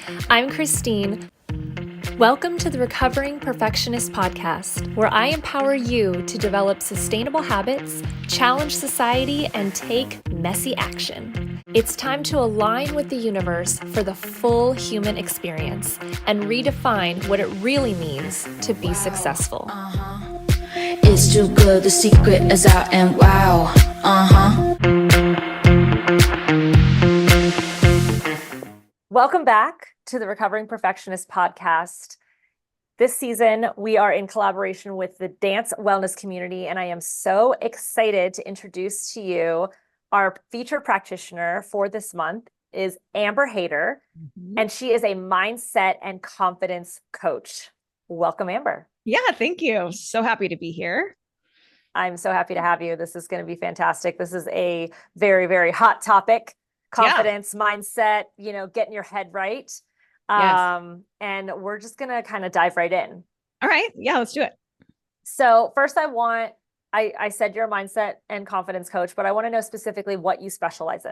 I'm Christine. Welcome to the Recovering Perfectionist Podcast, where I empower you to develop sustainable habits, challenge society, and take messy action. It's time to align with the universe for the full human experience and redefine what it really means to be successful. It's too good, the secret is out and wow. Welcome back to the Recovering Perfectionist Podcast. This season, we are in collaboration with the dance wellness community, and I am so excited to introduce to you our featured practitioner for this month is Amber Haider, and she is a mindset and confidence coach. Welcome, Amber. Yeah, thank you. So happy to be here. I'm so happy to have you. This is going to be fantastic. This is a very, very hot topic. Confidence, mindset, getting your head right. Yes. And we're just going to kind of dive right in. All right. Yeah, let's do it. So first I said you're a mindset and confidence coach, but I want to know specifically what you specialize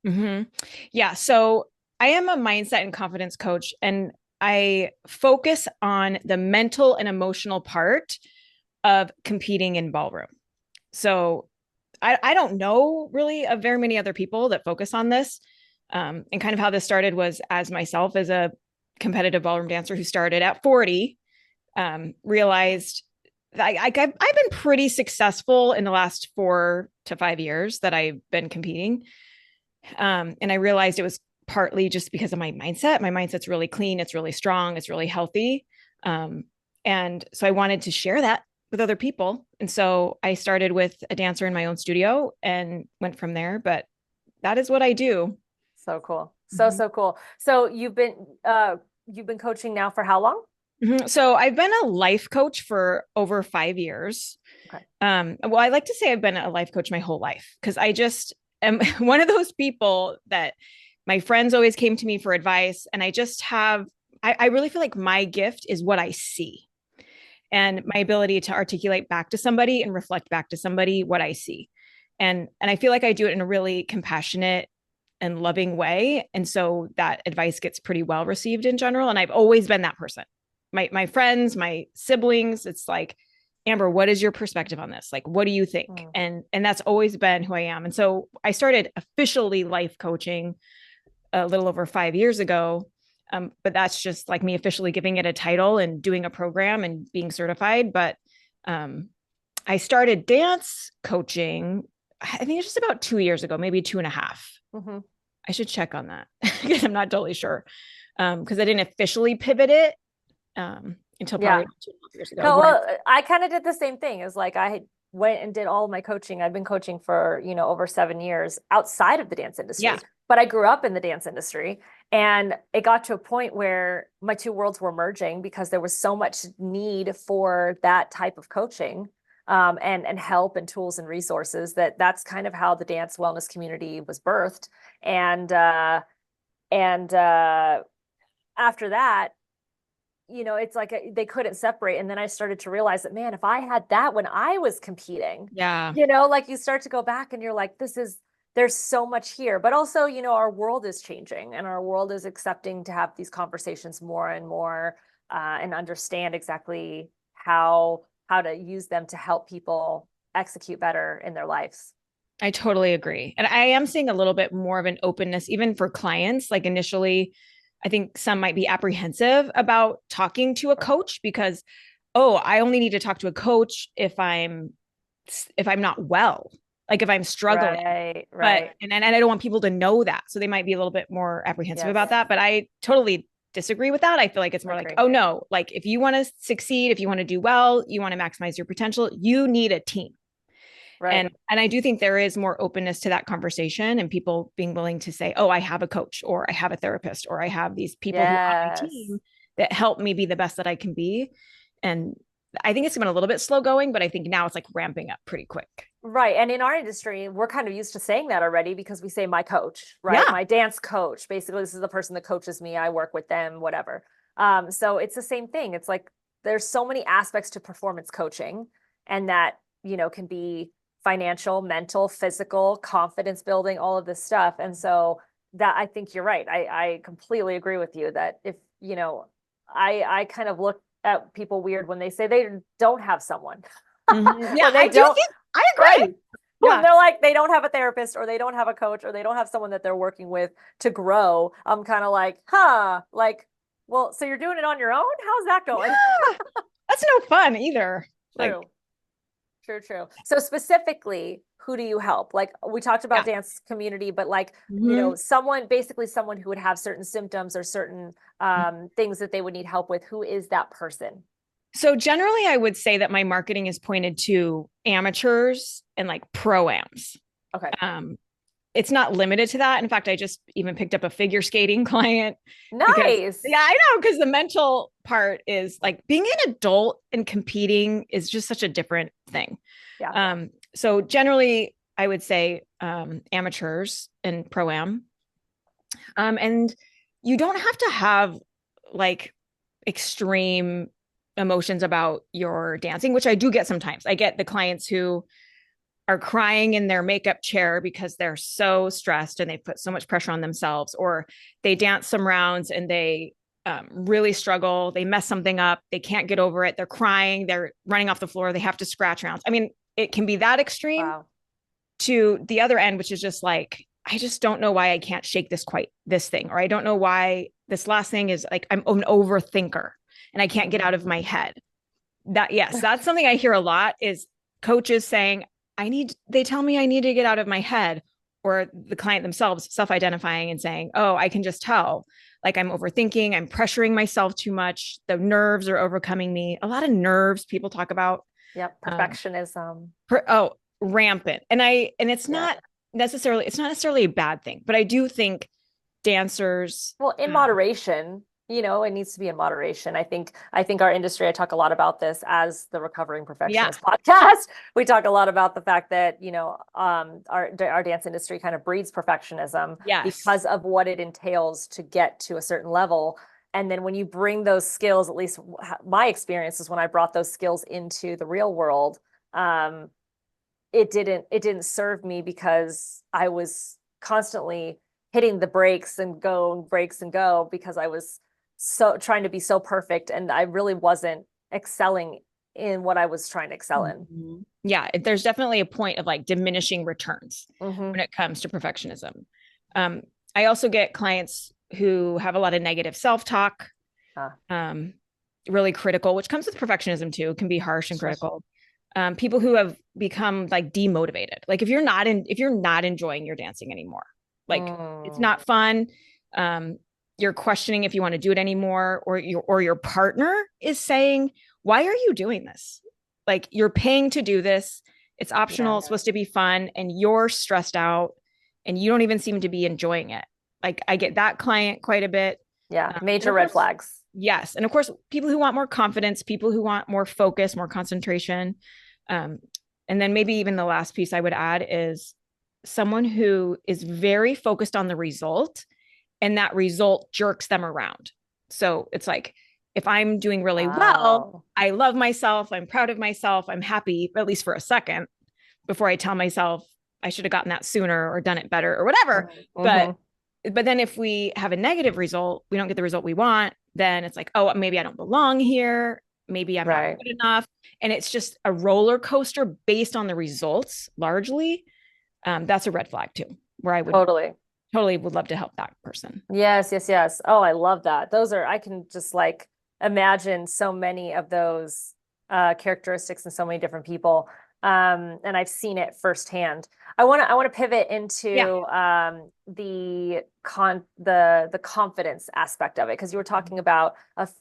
in. Yeah. So I am a mindset and confidence coach, and I focus on the mental and emotional part of competing in ballroom. So I don't know really of very many other people that focus on this. And kind of how this started was as myself as a competitive ballroom dancer who started at 40, realized that I've been pretty successful in the last 4 to 5 years that I've been competing. And I realized it was partly just because of my mindset. My mindset's really clean. It's really strong. It's really healthy. And so I wanted to share that with other people. And so I started with a dancer in my own studio and went from there, but that is what I do. So cool. So cool. So you've been coaching now for how long? So I've been a life coach for over 5 years. Okay. Well, I like to say I've been a life coach my whole life because I just am one of those people that my friends always came to me for advice. And I just I really feel like my gift is what I see and my ability to articulate back to somebody and reflect back to somebody what I see. And I feel like I do it in a really compassionate and loving way. And so that advice gets pretty well received in general. And I've always been that person. My friends, my siblings, it's like, Amber, what is your perspective on this? Like, what do you think? And that's always been who I am. And so I started officially life coaching a little over 5 years ago. But that's just like me officially giving it a title and doing a program and being certified. But I started dance coaching, I think it's just about 2 years ago, maybe 2.5. I should check on that because I'm not totally sure. Because I didn't officially pivot it until probably 2 years ago. No, well, I kind of did the same thing. It's like I went and did all of my coaching. I've been coaching for, over 7 years outside of the dance industry. Yeah. But I grew up in the dance industry, and it got to a point where my two worlds were merging because there was so much need for that type of coaching, and help and tools and resources that's kind of how the dance wellness community was birthed. And after that, it's like they couldn't separate. And then I started to realize that, man, if I had that when I was competing, like you start to go back and you're like, there's so much here, but also, our world is changing and our world is accepting to have these conversations more and more, and understand exactly how to use them to help people execute better in their lives. I totally agree. And I am seeing a little bit more of an openness, even for clients. Like initially, I think some might be apprehensive about talking to a coach because, I only need to talk to a coach if I'm not well. Like if I'm struggling, right. But I don't want people to know that. So they might be a little bit more apprehensive about that, but I totally disagree with that. I feel like it's more like, oh no, like if you want to succeed, if you want to do well, you want to maximize your potential, you need a team. Right. And I do think there is more openness to that conversation and people being willing to say, oh, I have a coach or I have a therapist or I have these people who are on my team that help me be the best that I can be. And I think it's been a little bit slow going, but I think now it's like ramping up pretty quick. Right. And in our industry, we're kind of used to saying that already because we say my coach, right? Yeah. My dance coach. Basically, this is the person that coaches me. I work with them, whatever. So it's the same thing. It's like there's so many aspects to performance coaching, and that, can be financial, mental, physical, confidence building, all of this stuff. And so that I think you're right. I completely agree with you that if, I kind of look at people weird when they say they don't have someone. Yeah, when they I don't, think I agree. right? Yeah. When they're like, they don't have a therapist or they don't have a coach or they don't have someone that they're working with to grow. I'm kind of like, like, well, so you're doing it on your own? How's that going? Yeah. That's no fun either. True. True. So specifically, who do you help? Like we talked about dance community, but like, someone who would have certain symptoms or certain things that they would need help with. Who is that person? So generally I would say that my marketing is pointed to amateurs and like pro-ams. Okay. It's not limited to that. In fact, I just even picked up a figure skating client. Nice. I know, because the mental part is like being an adult and competing is just such a different thing. Yeah. So generally I would say amateurs and pro-am. And you don't have to have like extreme emotions about your dancing, which I do get sometimes. I get the clients who are crying in their makeup chair because they're so stressed and they put so much pressure on themselves, or they dance some rounds and they really struggle. They mess something up. They can't get over it. They're crying. They're running off the floor. They have to scratch rounds. I mean, it can be that extreme to the other end, which is just like, I just don't know why I can't shake this thing. Or I don't know why this last thing is like, I'm an overthinker and I can't get out of my head. That's something I hear a lot is coaches saying, they tell me I need to get out of my head, or the client themselves self-identifying and saying, oh, I can just tell, like I'm overthinking, I'm pressuring myself too much. The nerves are overcoming me. A lot of nerves people talk about. Yep. Perfectionism. Rampant. And it's not necessarily a bad thing, but I do think dancers. Well, in moderation, it needs to be in moderation. I think our industry, I talk a lot about this as the Recovering Perfectionist Podcast. We talk a lot about the fact that, our dance industry kind of breeds perfectionism because of what it entails to get to a certain level. And then when you bring those skills, at least my experience is when I brought those skills into the real world, it didn't serve me because I was constantly hitting the brakes and go because I was so trying to be so perfect, and I really wasn't excelling in what I was trying to excel in. Mm-hmm. Yeah, there's definitely a point of like diminishing returns when it comes to perfectionism. I also get clients who have a lot of negative self-talk, really critical, which comes with perfectionism too. It can be harsh and critical. People who have become like demotivated. Like if you're not enjoying your dancing anymore, like it's not fun. You're questioning if you want to do it anymore, or your partner is saying, why are you doing this? Like you're paying to do this. It's optional. It's supposed to be fun. And you're stressed out and you don't even seem to be enjoying it. Like I get that client quite a bit. Yeah. Major red flags. Yes. And of course, people who want more confidence, people who want more focus, more concentration. And then maybe even the last piece I would add is someone who is very focused on the result, and that result jerks them around. So it's like, if I'm doing really well, I love myself, I'm proud of myself, I'm happy, at least for a second, before I tell myself I should have gotten that sooner or done it better or whatever. But then if we have a negative result, we don't get the result we want, then it's like, oh, maybe I don't belong here. Maybe I'm not good enough. And it's just a roller coaster based on the results largely. That's a red flag too, where I would totally would love to help that person. Yes. Oh, I love that. I can just like imagine so many of those characteristics in so many different people. And I've seen it firsthand. I want to pivot into the confidence aspect of it, because you were talking about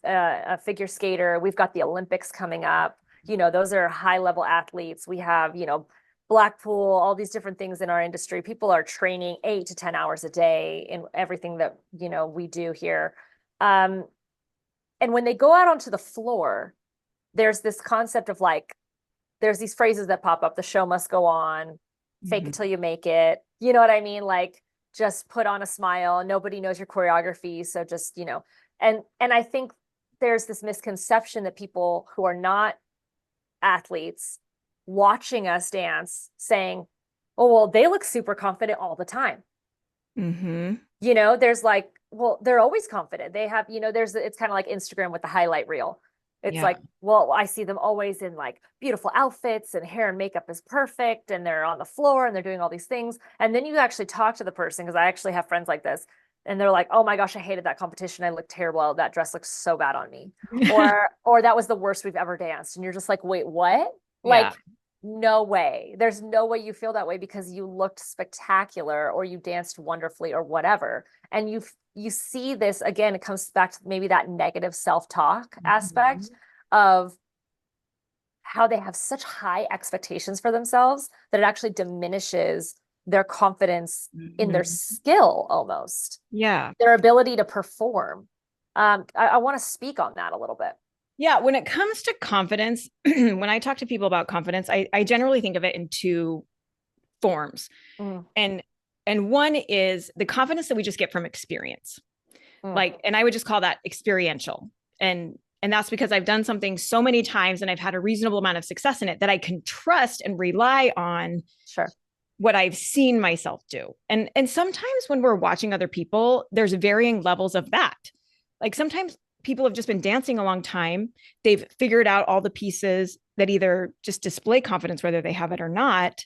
a figure skater. We've got the Olympics coming up. Those are high level athletes. We have, Blackpool, all these different things in our industry. People are training 8 to 10 hours a day in everything that, we do here. And when they go out onto the floor, there's this concept of like, there's these phrases that pop up. The show must go on, fake it till you make it. You know what I mean? Like just put on a smile. Nobody knows your choreography. So just, and I think there's this misconception that people who are not athletes watching us dance saying, oh, well, they look super confident all the time. there's like, well, they're always confident. They have, it's kind of like Instagram with the highlight reel. It's like, well, I see them always in like beautiful outfits and hair and makeup is perfect. And they're on the floor and they're doing all these things. And then you actually talk to the person, because I actually have friends like this. And they're like, oh my gosh, I hated that competition. I looked terrible. That dress looks so bad on me. Or that was the worst we've ever danced. And you're just like, wait, what? Like, no way. There's no way you feel that way because you looked spectacular or you danced wonderfully or whatever. And you see this again, it comes back to maybe that negative self-talk aspect of how they have such high expectations for themselves that it actually diminishes their confidence in their skill almost. Yeah. Their ability to perform. I want to speak on that a little bit. Yeah. When it comes to confidence, when I talk to people about confidence, I generally think of it in two forms. And one is the confidence that we just get from experience. And I would just call that experiential. And that's because I've done something so many times and I've had a reasonable amount of success in it that I can trust and rely on what I've seen myself do. And sometimes when we're watching other people, there's varying levels of that. Like sometimes people have just been dancing a long time. They've figured out all the pieces that either just display confidence, whether they have it or not.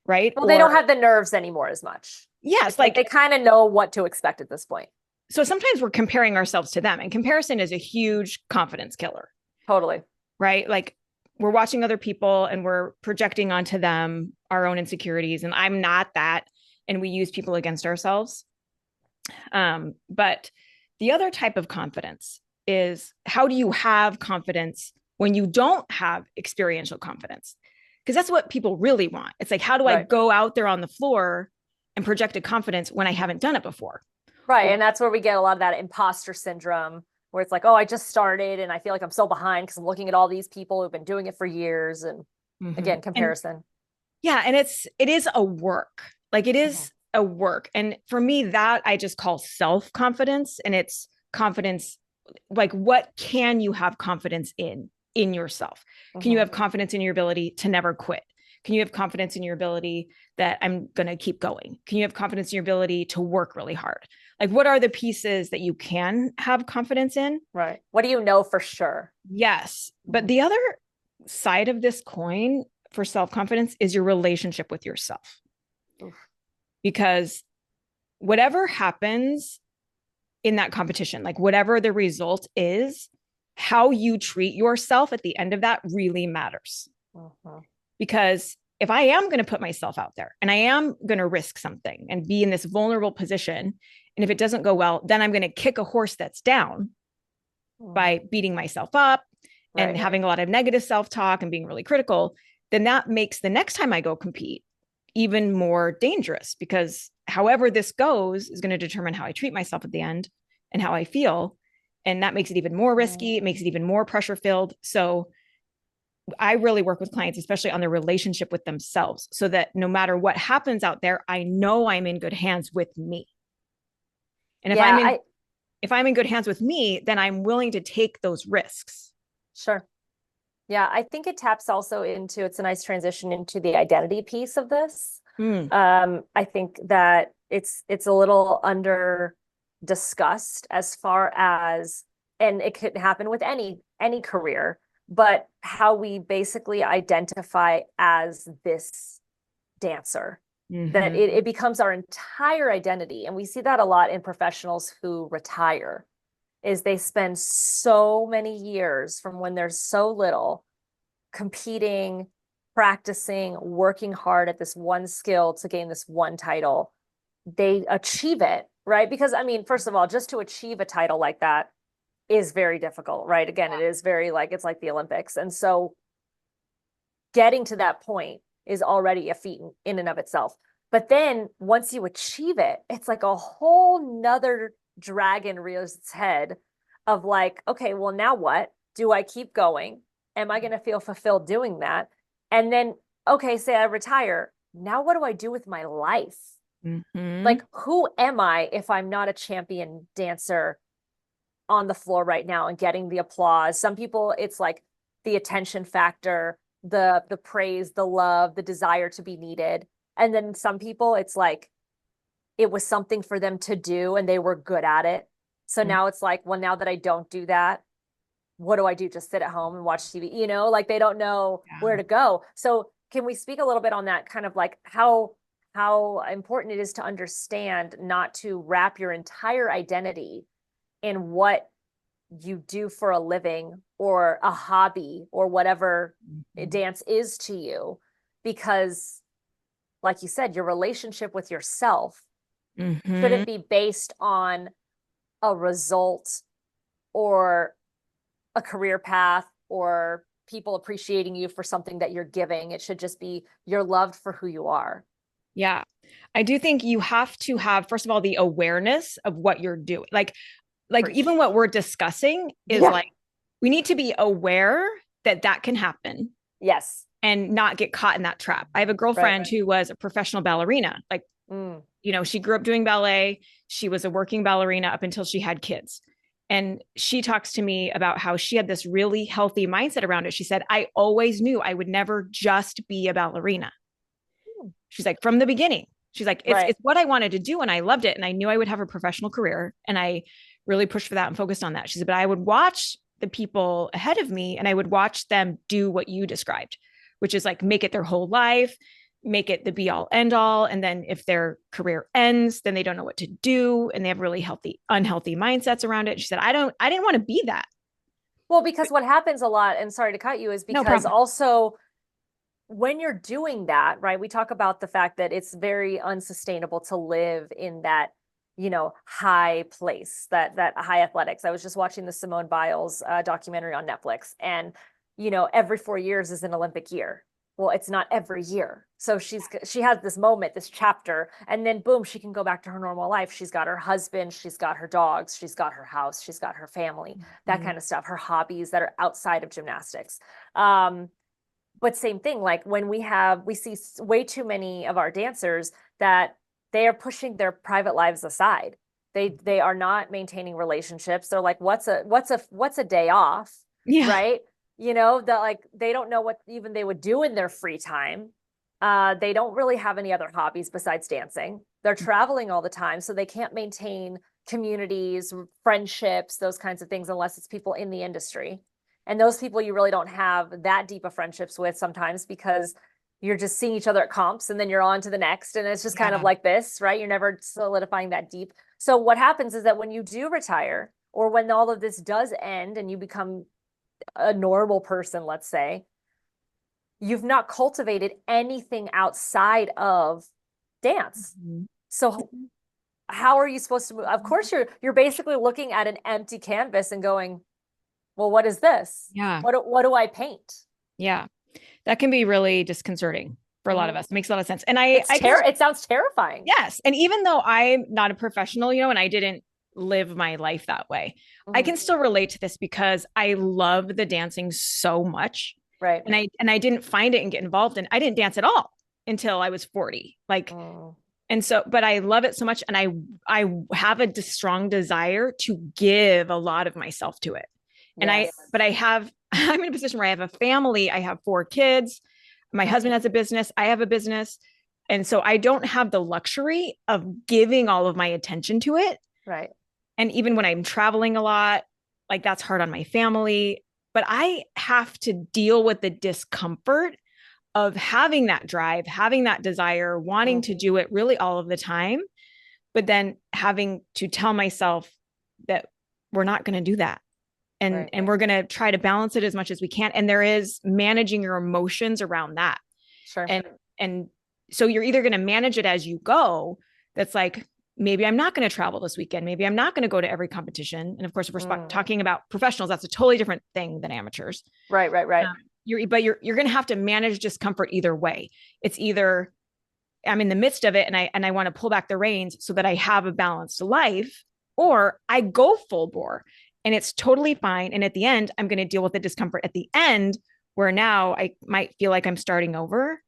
Right. Well, they don't have the nerves anymore as much. Yes. Like they kind of know what to expect at this point. So sometimes we're comparing ourselves to them, and comparison is a huge confidence killer. Totally. Right. Like we're watching other people and we're projecting onto them our own insecurities, and I'm not that. And we use people against ourselves. But the other type of confidence is, how do you have confidence when you don't have experiential confidence? Because that's what people really want. It's like, how do I go out there on the floor and project a confidence when I haven't done it before? Right. And that's where we get a lot of that imposter syndrome, where it's like, oh, I just started and I feel like I'm so behind because I'm looking at all these people who've been doing it for years. And again, comparison. And it is a work. Like it is a work. And for me, that I just call self-confidence. And it's confidence. Like, what can you have confidence in yourself? Can you have confidence in your ability to never quit? Can you have confidence in your ability that I'm going to keep going? Can you have confidence in your ability to work really hard? Like, what are the pieces that you can have confidence in? Right. What do you know for sure? Yes. But the other side of this coin for self-confidence is your relationship with yourself. Because whatever happens in that competition, like whatever the result is, how you treat yourself at the end of that really matters. Because if I am going to put myself out there and I am going to risk something and be in this vulnerable position, and if it doesn't go well, then I'm going to kick a horse that's down by beating myself up and having a lot of negative self-talk and being really critical, then that makes the next time I go compete even more dangerous, because however this goes is going to determine how I treat myself at the end and how I feel. And that makes it even more risky. It makes it even more pressure filled. So I really work with clients, especially on their relationship with themselves, so that no matter what happens out there, I know I'm in good hands with me. And if I'm in good hands with me, then I'm willing to take those risks. Sure. Yeah. I think it taps also into, it's a nice transition into the identity piece of this. I think that it's a little under discussed as far as, and it could happen with any career, but how we basically identify as this dancer, that it becomes our entire identity. And we see that a lot in professionals who retire, is they spend so many years from when they're so little competing, practicing, working hard at this one skill to gain this one title. They achieve it, right? Because I mean, first of all, just to achieve a title like that is very difficult, right? Again, it is very it's like the Olympics. And so getting to that point is already a feat in and of itself. But then once you achieve it, it's like a whole nother dragon rears its head of like, okay, well, now what? Do I keep going? Am I going to feel fulfilled doing that? And then, okay, say I retire. Now what do I do with my life? Like, who am I if I'm not a champion dancer on the floor right now and getting the applause? Some people, it's like the attention factor, the praise, the love, the desire to be needed. And then some people, it's like, it was something for them to do and they were good at it. So now it's like, well, now that I don't do that, what do I do? Just sit at home and watch TV, you know, like they don't know where to go. So can we speak a little bit on that, kind of like how important it is to understand not to wrap your entire identity in what you do for a living or a hobby or whatever dance is to you? Because like you said, your relationship with yourself shouldn't be based on a result or a career path or people appreciating you for something that you're giving. It should just be you're loved for who you are. Yeah. I do think you have to have, first of all, the awareness of what you're doing. Like even what we're discussing is like, we need to be aware that that can happen. Yes. And not get caught in that trap. I have a girlfriend who was a professional ballerina. Like, you know, she grew up doing ballet. She was a working ballerina up until she had kids. And she talks to me about how she had this really healthy mindset around it. She said, I always knew I would never just be a ballerina. She's like, from the beginning, she's like, it's what I wanted to do. And I loved it. And I knew I would have a professional career. And I really pushed for that and focused on that. She said, but I would watch the people ahead of me and I would watch them do what you described, which is like make it their whole life, make it the be all end all. And then if their career ends, then they don't know what to do. And they have really unhealthy mindsets around it. She said, I didn't want to be that. Well, because what happens a lot, and sorry to cut you, is because also when you're doing that, right, we talk about the fact that it's very unsustainable to live in that, you know, high place, that high athletics. I was just watching the Simone Biles documentary on Netflix, and you know, every 4 years is an Olympic year. Well, it's not every year. So she has this moment, this chapter, and then boom, she can go back to her normal life. She's got her husband, she's got her dogs, she's got her house, she's got her family, that kind of stuff, her hobbies that are outside of gymnastics. But same thing, like when we see way too many of our dancers that they are pushing their private lives aside. They are not maintaining relationships. They're like, what's a day off? Yeah. Right. You know, that like, they don't know what even they would do in their free time. They don't really have any other hobbies besides dancing. They're traveling all the time. So they can't maintain communities, friendships, those kinds of things, unless it's people in the industry. And those people you really don't have that deep of friendships with sometimes, because you're just seeing each other at comps and then you're on to the next. And it's just kind of like this, right? You're never solidifying that deep. So what happens is that when you do retire, or when all of this does end and you become a normal person, let's say, you've not cultivated anything outside of dance. So how are you supposed to move? Of course, you're basically looking at an empty canvas and going, well, what is this? Yeah. What do I paint? Yeah. That can be really disconcerting for a lot of us. It makes a lot of sense. And it sounds terrifying. Yes. And even though I'm not a professional, you know, and I didn't live my life that way, I can still relate to this because I love the dancing so much. Right. And I didn't find it and get involved in. I didn't dance at all until I was 40. Like, and so, but I love it so much. And I have a strong desire to give a lot of myself to it. And I'm in a position where I have a family. I have 4 kids. My husband has a business. I have a business. And so I don't have the luxury of giving all of my attention to it. Right. And even when I'm traveling a lot, like that's hard on my family, but I have to deal with the discomfort of having that drive, having that desire, wanting to do it really all of the time, but then having to tell myself that we're not going to do that. And we're going to try to balance it as much as we can. And there is managing your emotions around that. Sure. And so you're either going to manage it as you go. That's like, maybe I'm not going to travel this weekend. Maybe I'm not going to go to every competition. And of course, if we're talking about professionals, that's a totally different thing than amateurs. Right. You're going to have to manage discomfort either way. It's either I'm in the midst of it and I want to pull back the reins so that I have a balanced life, or I go full bore. And it's totally fine. And at the end, I'm going to deal with the discomfort at the end, where now I might feel like I'm starting over.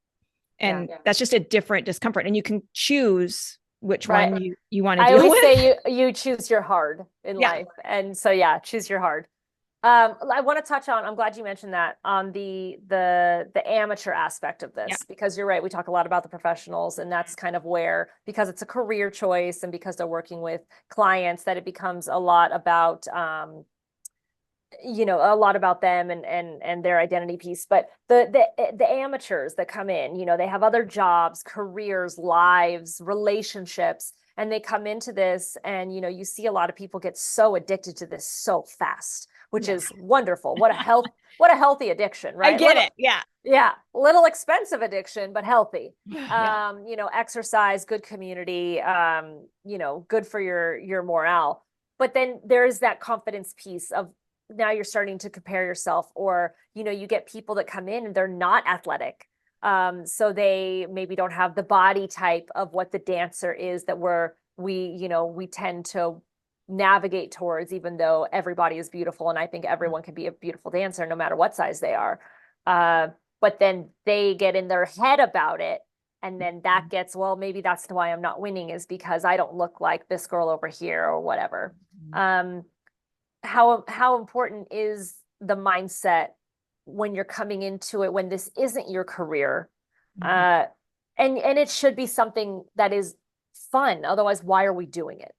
And that's just a different discomfort. And you can choose which one you want to deal with. I always say you choose your hard in life. And so, choose your hard. I want to touch on, I'm glad you mentioned that, on the amateur aspect of this, because you're right. We talk a lot about the professionals, and that's kind of where, because it's a career choice and because they're working with clients, that it becomes a lot about, a lot about them and their identity piece. But the amateurs that come in, they have other jobs, careers, lives, relationships, and they come into this, and you see a lot of people get so addicted to this so fast, which is wonderful. What a healthy addiction, right? I get it. Yeah. Yeah. Little expensive addiction, but healthy. Exercise, good community, good for your morale. But then there's that confidence piece of, now you're starting to compare yourself, or, you get people that come in and they're not athletic. So they maybe don't have the body type of what the dancer is that we tend to navigate towards, even though everybody is beautiful. And I think everyone can be a beautiful dancer no matter what size they are. But then they get in their head about it. And then that gets, well, maybe that's why I'm not winning, is because I don't look like this girl over here or whatever. How important is the mindset when you're coming into it, when this isn't your career? And it should be something that is fun. Otherwise, why are we doing it?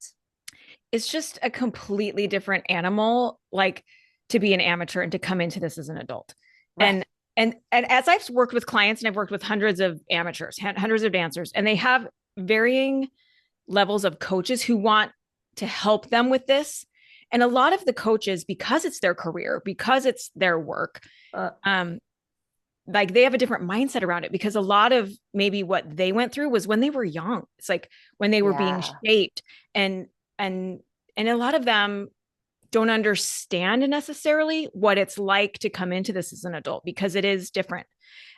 It's just a completely different animal, like, to be an amateur and to come into this as an adult. Right. And as I've worked with clients, and I've worked with hundreds of amateurs, hundreds of dancers, and they have varying levels of coaches who want to help them with this. And a lot of the coaches, because it's their career, because it's their work, like, they have a different mindset around it, because a lot of maybe what they went through was when they were young. It's like when they were being shaped, and a lot of them don't understand necessarily what it's like to come into this as an adult, because it is different.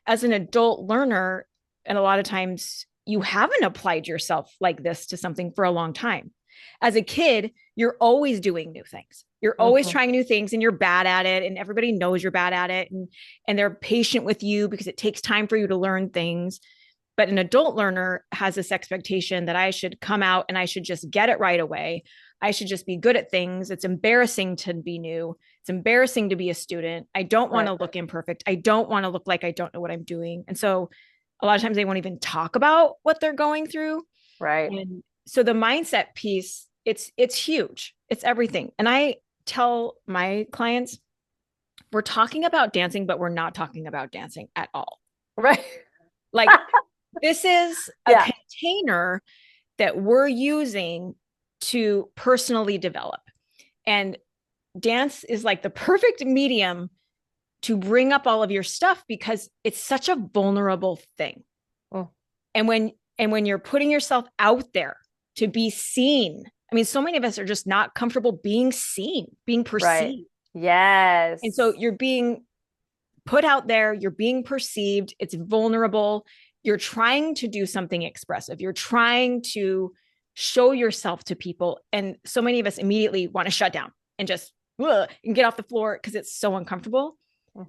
As an adult learner, and a lot of times you haven't applied yourself like this to something for a long time. As a kid, you're always doing new things. You're always trying new things, and you're bad at it, and everybody knows you're bad at it, and they're patient with you because it takes time for you to learn things. But an adult learner has this expectation that I should come out and I should just get it right away. I should just be good at things. It's embarrassing to be new. It's embarrassing to be a student. I don't want to look imperfect. I don't want to look like I don't know what I'm doing. And so a lot of times they won't even talk about what they're going through. Right. And so the mindset piece, it's huge. It's everything. And I tell my clients, we're talking about dancing, but we're not talking about dancing at all. Right. Like, this is a container that we're using to personally develop. And dance is like the perfect medium to bring up all of your stuff, because it's such a vulnerable thing. And when you're putting yourself out there to be seen, I mean, so many of us are just not comfortable being seen, being perceived. Right. Yes. And so you're being put out there, you're being perceived, it's vulnerable. You're trying to do something expressive. You're trying to show yourself to people. And so many of us immediately want to shut down and just and get off the floor because it's so uncomfortable.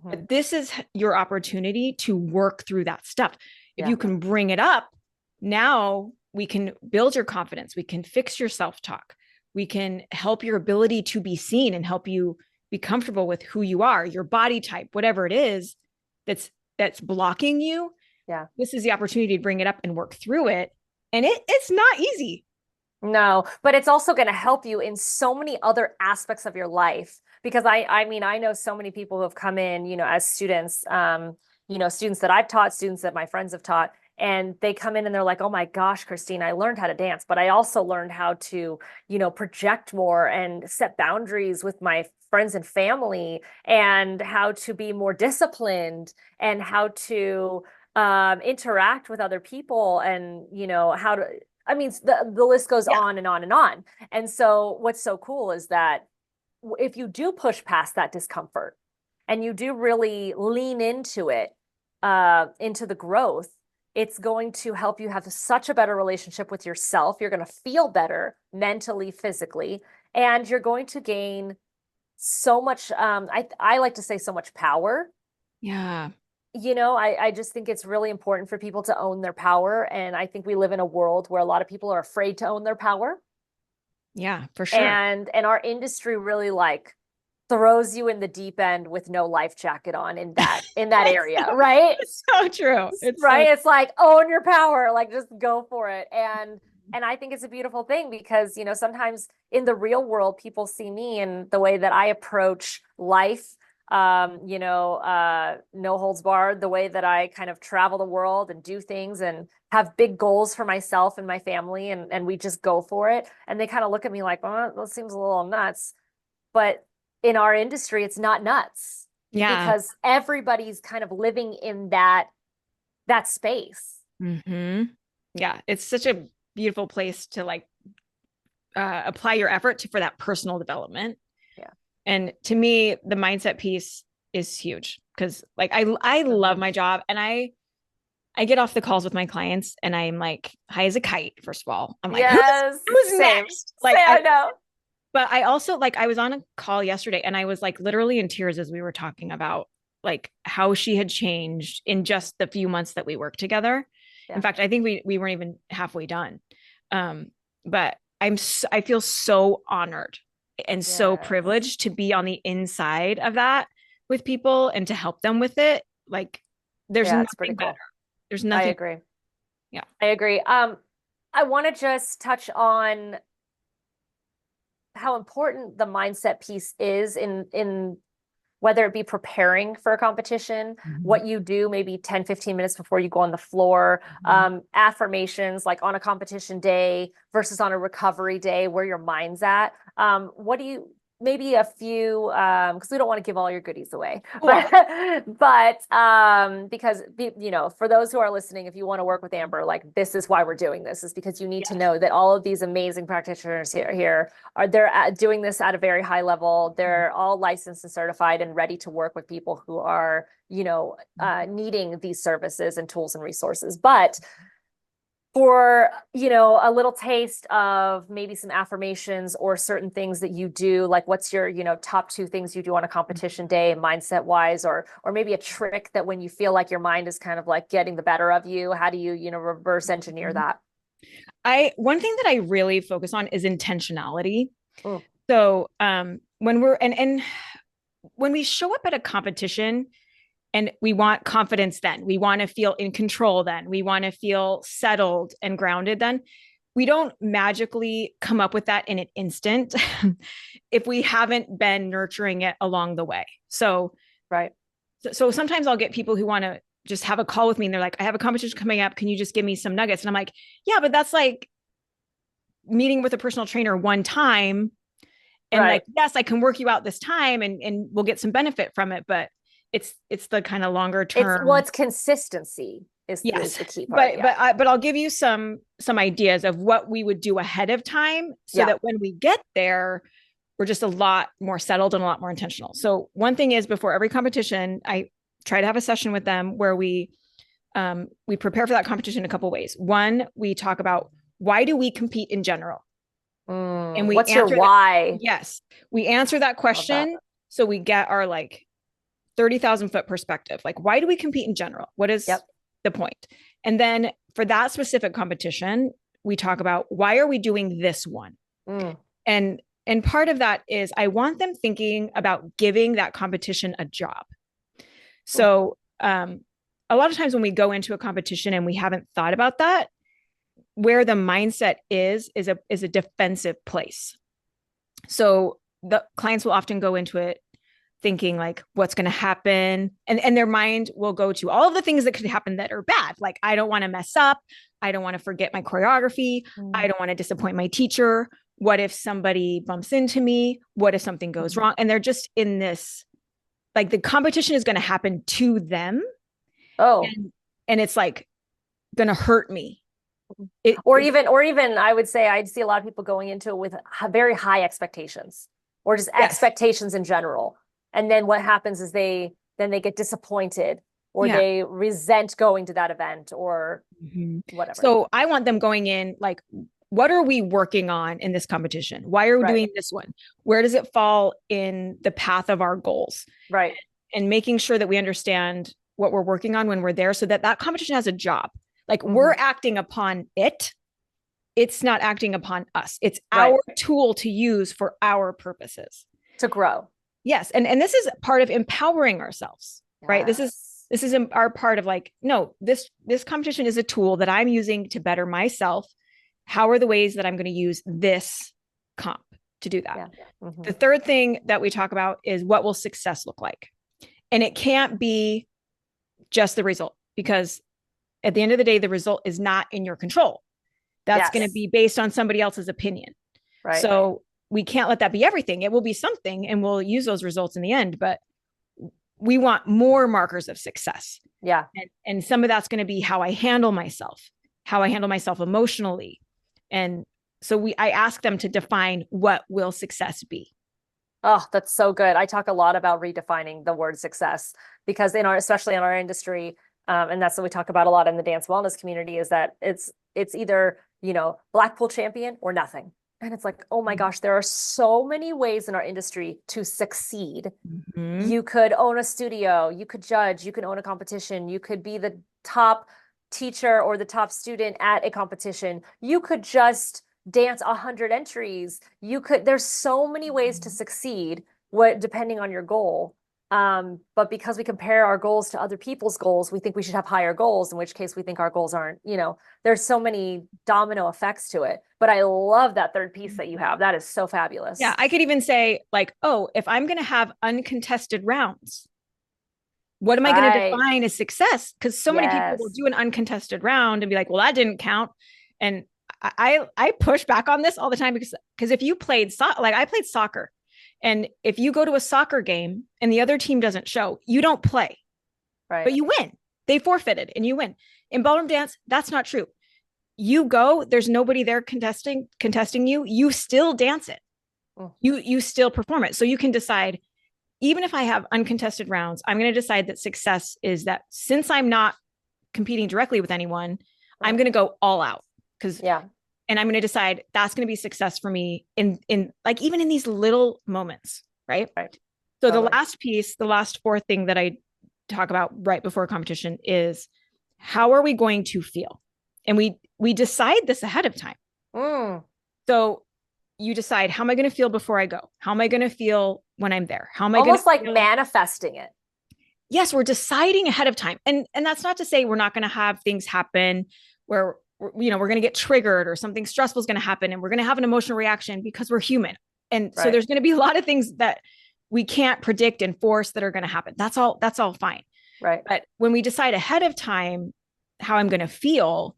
But this is your opportunity to work through that stuff. If you can bring it up, now we can build your confidence. We can fix your self-talk. We can help your ability to be seen and help you be comfortable with who you are, your body type, whatever it is that's blocking you. Yeah. This is the opportunity to bring it up and work through it. And it's not easy. No, but it's also going to help you in so many other aspects of your life. Because I mean, I know so many people who have come in, as students, students that I've taught, students that my friends have taught, and they come in and they're like, oh my gosh, Christine, I learned how to dance, but I also learned how to, project more and set boundaries with my friends and family, and how to be more disciplined, and how to interact with other people, and how to, I mean, the list goes on and on and on. And so what's so cool is that if you do push past that discomfort and you do really lean into it, into the growth, it's going to help you have such a better relationship with yourself. You're going to feel better mentally, physically, and you're going to gain so much, I like to say, so much power. Yeah. I just think it's really important for people to own their power. And I think we live in a world where a lot of people are afraid to own their power. Yeah, for sure. And our industry really throws you in the deep end with no life jacket on in that area, right? It's so true. It's right. It's like, own your power, like just go for it. And I think it's a beautiful thing because, sometimes in the real world, people see me and the way that I approach life, no holds barred, the way that I kind of travel the world and do things and have big goals for myself and my family. And we just go for it. And they kind of look at me like, oh, that seems a little nuts. But in our industry, it's not nuts. Yeah. Because everybody's kind of living in that space. Mm-hmm. Yeah. It's such a beautiful place to like apply your effort for that personal development. Yeah. And to me, the mindset piece is huge because like I love my job and I get off the calls with my clients and I'm like high as a kite, first of all. I'm like, yes, who's next? Like, I know. But I also like, I was on a call yesterday and I was like literally in tears as we were talking about like how she had changed in just the few months that we worked together. Yeah. In fact, I think we weren't even halfway done. But I feel so honored and so privileged to be on the inside of that with people and to help them with it. Like there's nothing better. Cool. There's nothing. I agree. Yeah, I agree. I want to just touch on how important the mindset piece is in whether it be preparing for a competition, what you do maybe 10, 15 minutes before you go on the floor, affirmations like on a competition day versus on a recovery day, where your mind's at. What do you, maybe a few, because we don't want to give all your goodies away, but because, for those who are listening, if you want to work with Amber, like this is why we're doing this, is because you need to know that all of these amazing practitioners here they're doing this at a very high level. They're all licensed and certified and ready to work with people who are, needing these services and tools and resources. But for, a little taste of maybe some affirmations or certain things that you do, like what's your, top 2 things you do on a competition day, mindset wise, or maybe a trick that when you feel like your mind is kind of like getting the better of you, how do you, reverse engineer that? One thing that I really focus on is intentionality. So, when we're, and when we show up at a competition, and we want confidence then, we want to feel in control then, we want to feel settled and grounded then, we don't magically come up with that in an instant if we haven't been nurturing it along the way. So, right. So sometimes I'll get people who want to just have a call with me and they're like, I have a competition coming up. Can you just give me some nuggets? And I'm like, yeah, but that's like meeting with a personal trainer one time. And like, yes, I can work you out this time and we'll get some benefit from it. But it's the kind of longer term. It's consistency is the key part. But I'll give you some ideas of what we would do ahead of time so that when we get there, we're just a lot more settled and a lot more intentional. So one thing is, before every competition, I try to have a session with them where we prepare for that competition a couple of ways. One, we talk about, why do we compete in general? And what's your why? Yes. We answer that question. So we get our like 30,000 foot perspective. Like, why do we compete in general? What is the point? And then for that specific competition, we talk about, why are we doing this one? And part of that is, I want them thinking about giving that competition a job. So a lot of times when we go into a competition and we haven't thought about that, where the mindset is a defensive place. So the clients will often go into it thinking like, what's going to happen? And their mind will go to all of the things that could happen that are bad. Like, I don't want to mess up. I don't want to forget my choreography. I don't want to disappoint my teacher. What if somebody bumps into me? What if something goes wrong? And they're just in this, like, the competition is going to happen to them. And it's like going to hurt me. Or even I would say, I'd see a lot of people going into it with very high expectations, or just expectations in general. And then what happens is they get disappointed, or they resent going to that event, or whatever. So I want them going in like, what are we working on in this competition? Why are we doing this one? Where does it fall in the path of our goals? Right. And making sure that we understand what we're working on when we're there, so that competition has a job. Like, we're acting upon it. It's not acting upon us. It's our tool to use for our purposes. To grow. Yes. And this is part of empowering ourselves, right? This is our part of like, no, this competition is a tool that I'm using to better myself. How are the ways that I'm going to use this comp to do that? Yeah. The third thing that we talk about is what will success look like? And it can't be just the result, because at the end of the day, the result is not in your control. That's going to be based on somebody else's opinion. Right. So we can't let that be everything. It will be something, and we'll use those results in the end, but we want more markers of success. Yeah. And some of that's going to be how I handle myself emotionally. And so I ask them to define, what will success be? Oh, that's so good. I talk a lot about redefining the word success, because especially in our industry, and that's what we talk about a lot in the dance wellness community, is that it's either, Blackpool champion or nothing. And it's like, oh my gosh, there are so many ways in our industry to succeed. Mm-hmm. You could own a studio, you could judge, you could own a competition, you could be the top teacher or the top student at a competition. You could just dance 100 entries. There's so many ways to succeed, depending on your goal. But because we compare our goals to other people's goals, we think we should have higher goals, in which case we think our goals aren't, there's so many domino effects to it. But I love that third piece that you have. That is so fabulous. Yeah. I could even say like, oh, if I'm going to have uncontested rounds, what am I going to define as success? Because so many people will do an uncontested round and be like, well, that didn't count. And I push back on this all the time, because if you played I played soccer, and if you go to a soccer game and the other team doesn't show, you don't play, right? But you win. They forfeited and you win. In ballroom dance, that's not true. You go, there's nobody there contesting you. You still dance it. Oh. You still perform it. So you can decide, even if I have uncontested rounds, I'm going to decide that success is that, since I'm not competing directly with anyone, right, I'm going to go all out. And I'm going to decide that's going to be success for me in like, even in these little moments. Right. So the last piece, the last fourth thing that I talk about right before competition is, how are we going to feel? And we decide this ahead of time. So you decide, how am I going to feel before I go? How am I going to feel when I'm there? How am I almost like manifesting it? Yes, we're deciding ahead of time. And that's not to say we're not going to have things happen where we're going to get triggered, or something stressful is going to happen, and we're going to have an emotional reaction, because we're human. And so there's going to be a lot of things that we can't predict and force that are going to happen. That's all fine. Right. But when we decide ahead of time how I'm going to feel,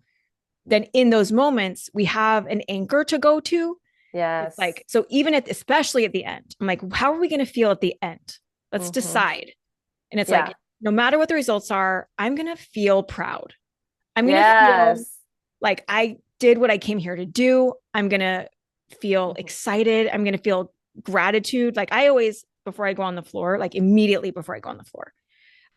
then in those moments we have an anchor to go to. Yes. It's like, so even especially at the end, I'm like, how are we going to feel at the end? Let's decide. And it's like, no matter what the results are, I'm going to feel proud. I'm going to feel like I did what I came here to do. I'm going to feel excited. I'm going to feel gratitude. Like, I always, before I go on the floor, like immediately before I go on the floor,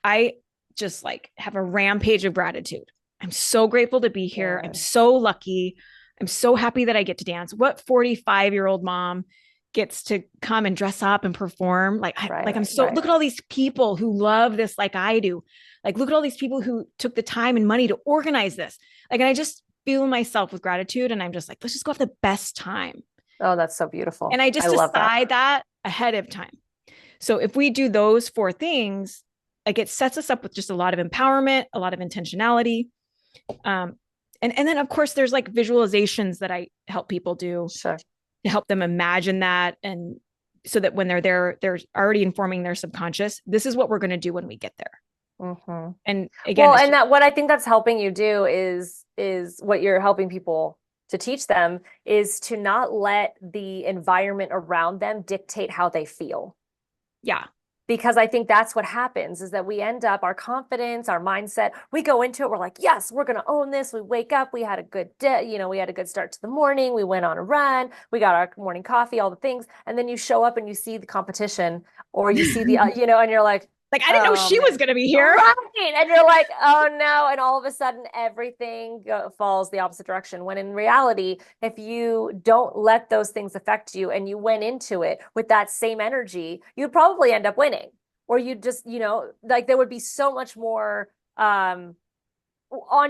I just like have a rampage of gratitude. I'm so grateful to be here. I'm so lucky. I'm so happy that I get to dance. What 45-year-old mom gets to come and dress up and perform? Look at all these people who love this like I do. Like, look at all these people who took the time and money to organize this. Like, and I just feel myself with gratitude, and I'm just like, let's just go have the best time. Oh, that's so beautiful. And I just decide that ahead of time. So if we do those four things, like, it sets us up with just a lot of empowerment, a lot of intentionality. And then of course there's like visualizations that I help people do to help them imagine that. And so that when they're there, they're already informing their subconscious, this is what we're going to do when we get there. Mm-hmm. And again, what I think that's helping you do is what you're helping people to teach them is to not let the environment around them dictate how they feel. Yeah. Because I think that's what happens, is that we end up, our confidence, our mindset, we go into it, we're like, yes, we're going to own this. We wake up, we had a good day, we had a good start to the morning. We went on a run, we got our morning coffee, all the things. And then you show up and you see the competition, or you see the, and you're like, I didn't know she was going to be here. Right. And you're like, oh no. And all of a sudden everything falls the opposite direction. When in reality, if you don't let those things affect you and you went into it with that same energy, you'd probably end up winning. Or you just, like, there would be so much more on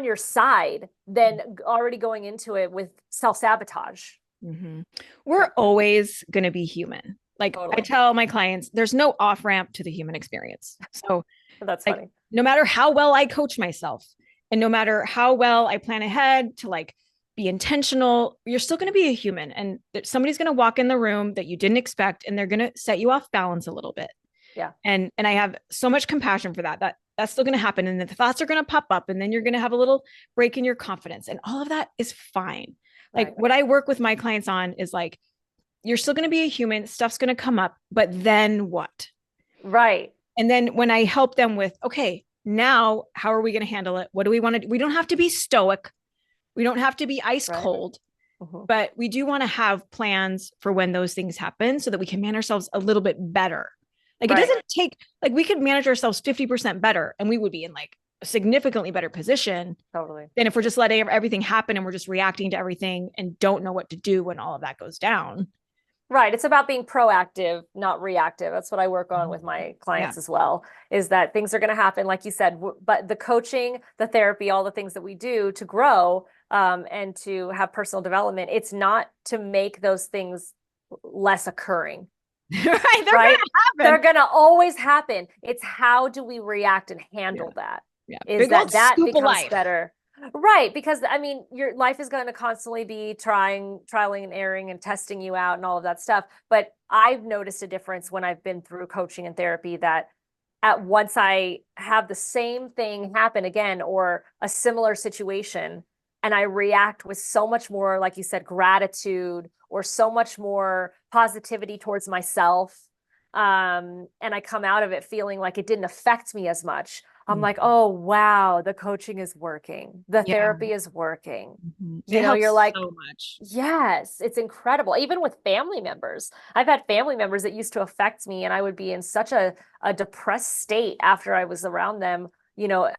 your side than already going into it with self-sabotage. Mm-hmm. We're always going to be human. Like Totally. I tell my clients, there's no off ramp to the human experience. So That's like, funny. no matter how well I coach myself and no matter how well I plan ahead to like be intentional, you're still going to be a human. And somebody's going to walk in the room that you didn't expect and they're going to set you off balance a little bit. Yeah. And I have so much compassion for that. That's still going to happen. And the thoughts are going to pop up and then you're going to have a little break in your confidence. And all of that is fine. Like Right. what I work with my clients on is like, you're still going to be a human, stuff's going to come up, but then what? Right. And then when I help them with, okay, now how are we going to handle it? What do we want to do? We don't have to be stoic. We don't have to be ice cold, but we do want to have plans for when those things happen so that we can manage ourselves a little bit better. Like it doesn't take, like we could manage ourselves 50% better and we would be in like a significantly better position. Totally. Than if we're just letting everything happen and we're just reacting to everything and don't know what to do when all of that goes down. Right. It's about being proactive, not reactive. That's what I work on with my clients as well, is that things are going to happen, like you said, but the coaching, the therapy, all the things that we do to grow and to have personal development, it's not to make those things less occurring. Right? They're going to always happen. It's how do we react and handle that? Yeah. Is that becomes better. Right. Because I mean, your life is going to constantly be trialing and erroring and testing you out and all of that stuff. But I've noticed a difference when I've been through coaching and therapy that at once I have the same thing happen again or a similar situation and I react with so much more, like you said, gratitude or so much more positivity towards myself. And I come out of it feeling like it didn't affect me as much. I'm like, oh, wow, the coaching is working. The therapy is working. You know, you're like, so much. Yes, it's incredible. Even with family members, I've had family members that used to affect me and I would be in such a depressed state after I was around them, you know,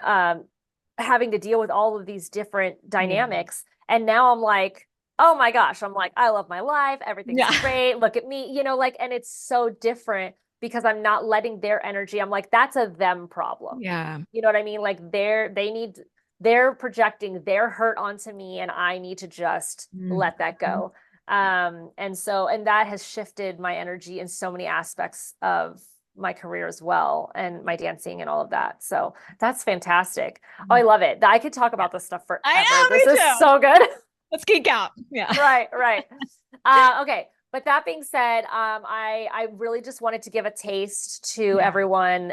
having to deal with all of these different dynamics. And now I'm like, oh my gosh, I'm like, I love my life. Everything's great. Look at me, you know, like, and it's so different because I'm not letting their energy. I'm like, that's a them problem. Yeah. You know what I mean? Like they're projecting their hurt onto me and I need to just let that go. And that has shifted my energy in so many aspects of my career as well and my dancing and all of that. So that's fantastic. Oh, I love it. I could talk about this stuff forever. I know, this is so good. Let's geek out. Yeah. Right. Okay. But that being said, I really just wanted to give a taste to everyone,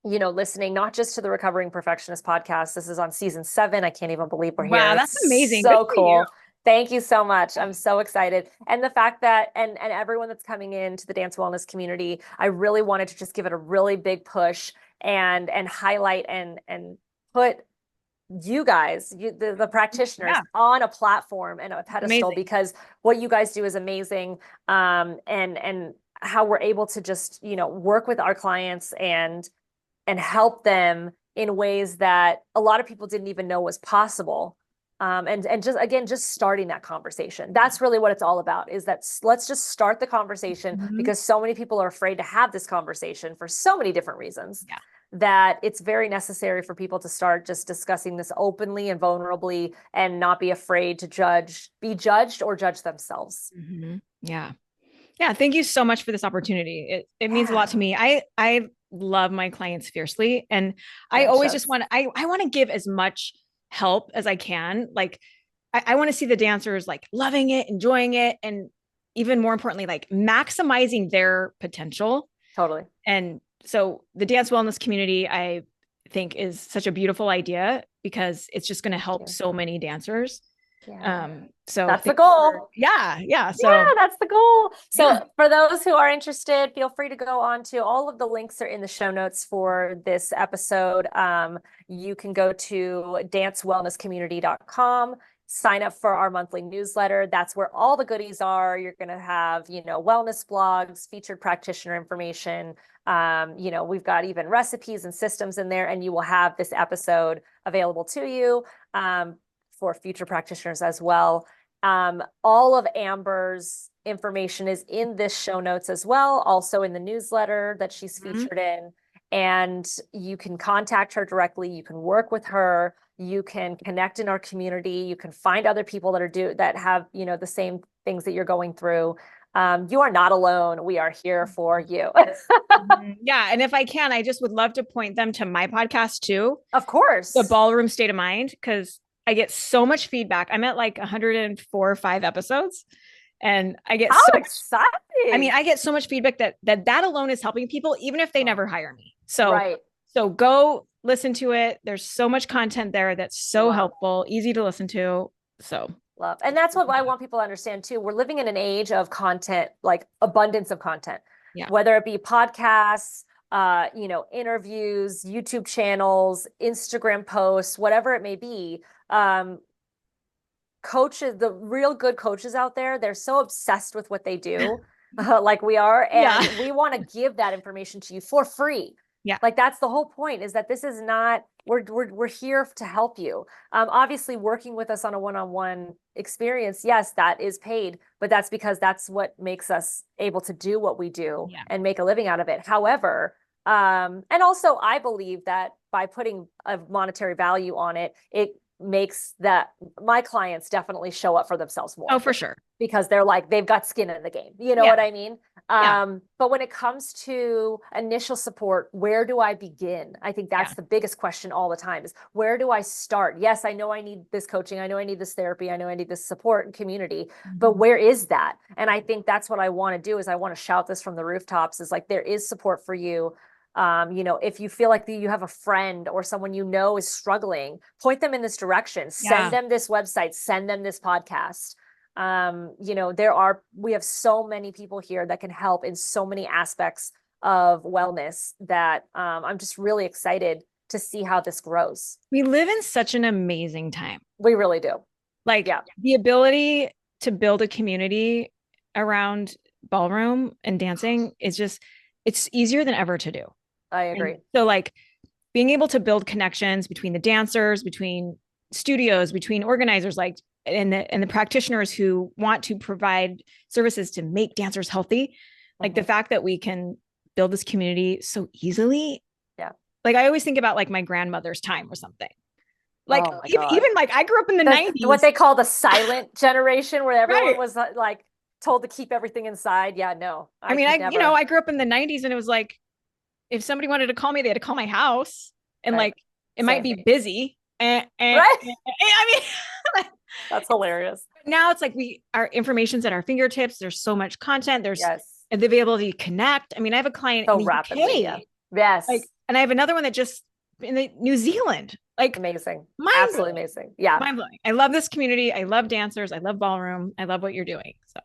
you know, listening, not just to the Recovering Perfectionist podcast. This is on season 7. I can't even believe we're here. Wow, that's amazing. So cool. Thank you so much. I'm so excited. And the fact that, and everyone that's coming into the dance wellness community, I really wanted to just give it a really big push and highlight and put you guys, the practitioners on a platform and a pedestal because what you guys do is amazing. And how we're able to just, you know, work with our clients and help them in ways that a lot of people didn't even know was possible. And just, again, just starting that conversation. That's really what it's all about, is that let's just start the conversation because so many people are afraid to have this conversation for so many different reasons. That it's very necessary for people to start just discussing this openly and vulnerably and not be afraid to be judged or judge themselves. Yeah. Thank you so much for this opportunity. It means a lot to me. I love my clients fiercely. And I always just I want to give as much help as I can. Like I want to see the dancers like loving it, enjoying it. And even more importantly, like maximizing their potential. Totally. And so the dance wellness community, I think, is such a beautiful idea because it's just going to help so many dancers. So that's the goal. So that's the goal. So for those who are interested, feel free to go on to all of the links are in the show notes for this episode. You can go to dancewellnesscommunity.com. Sign up for our monthly newsletter. That's where all the goodies are. You're going to have, you know, wellness blogs, featured practitioner information. You know, we've got even recipes and systems in there, and you will have this episode available to you for future practitioners as well. All of Amber's information is in this show notes as well, also in the newsletter that she's featured in. And you can contact her directly. You can work with her. You can connect in our community. You can find other people that have, you know, the same things that you're going through. You are not alone. We are here for you. Yeah. And if I can, I just would love to point them to my podcast too. Of course. The Ballroom State of Mind, because I get so much feedback. I'm at like 104 or 5 episodes. And I get exciting. I get so much feedback that alone is helping people, even if they never hire me. So go listen to it. There's so much content there that's so helpful, easy to listen to. So love. And that's what I want people to understand too. We're living in an age of content, like abundance of content, whether it be podcasts, interviews, YouTube channels, Instagram posts, whatever it may be. Coaches, the real good coaches out there, they're so obsessed with what they do, like we are. And we want to give that information to you for free. Yeah. Like that's the whole point, is that this is not, we're here to help you. Obviously working with us on a one-on-one experience, yes, that is paid, but that's because that's what makes us able to do what we do and make a living out of it. However, and also I believe that by putting a monetary value on it, it makes that my clients definitely show up for themselves more. Oh, for sure. Because they're like, they've got skin in the game. You know what I mean? But when it comes to initial support, where do I begin? I think that's the biggest question all the time, is where do I start? Yes, I know I need this coaching. I know I need this therapy. I know I need this support and community, but where is that? And I think that's what I want to do, is I want to shout this from the rooftops, is like, there is support for you. If you feel like you have a friend or someone you know is struggling, point them in this direction, send them this website, send them this podcast. We have so many people here that can help in so many aspects of wellness that I'm just really excited to see how this grows. We live in such an amazing time. We really do. The ability to build a community around ballroom and dancing is just, it's easier than ever to do. I agree. And so like being able to build connections between the dancers, between studios, between organizers, and the practitioners who want to provide services to make dancers healthy. Like the fact that we can build this community so easily. Yeah. Like I always think about like my grandmother's time or something. Like even like I grew up in the 90s. What they call the silent generation, where everyone was like told to keep everything inside. Yeah, no. I grew up in the 90s, and it was like, if somebody wanted to call me, they had to call my house, and like, it might be busy. I mean, that's hilarious. Now it's like our information's at our fingertips. There's so much content. There's the ability to connect. I mean, I have a client in the rapidly. UK, Yes. And I have another one that just in New Zealand. Like amazing. Absolutely amazing. Yeah. Mind blowing. I love this community. I love dancers. I love ballroom. I love what you're doing. So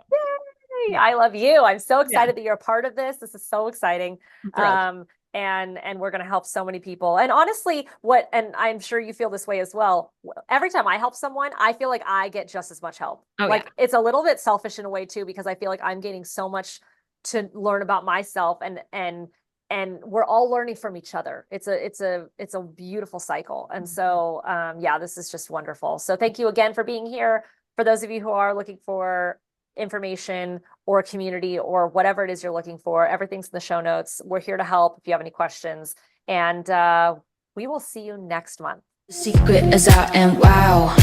yay. I love you. I'm so excited that you're a part of this. This is so exciting. And we're going to help so many people. And honestly, and I'm sure you feel this way as well. Every time I help someone, I feel like I get just as much help. It's a little bit selfish in a way too, because I feel like I'm gaining so much to learn about myself, and we're all learning from each other. It's a beautiful cycle. And so, this is just wonderful. So thank you again for being here. For those of you who are looking for information or community or whatever it is you're looking for, everything's in the show notes. We're here to help if you have any questions, and we will see you next month. The secret is out and wow.